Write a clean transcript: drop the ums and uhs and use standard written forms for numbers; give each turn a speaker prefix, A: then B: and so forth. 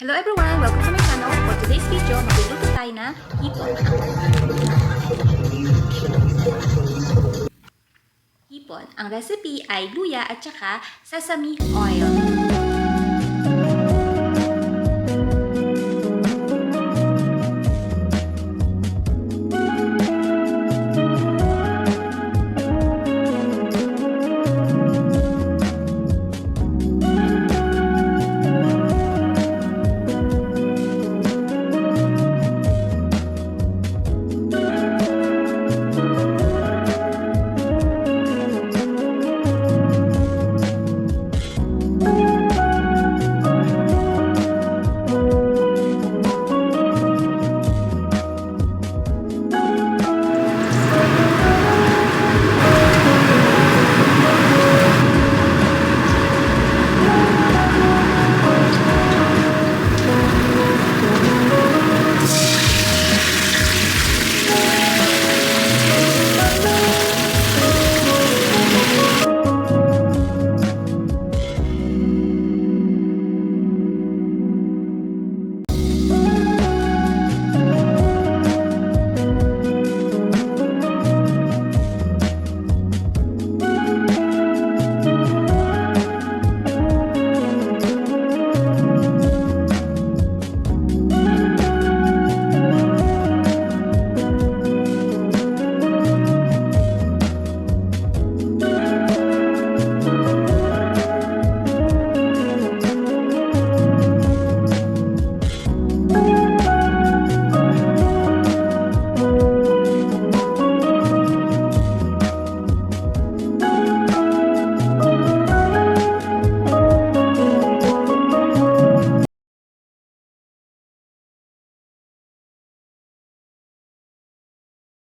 A: Hello everyone! Welcome to my channel. For today's video, magluluto tayo ng hipon. Hipon. Ang recipe ay luya at saka sesame oil.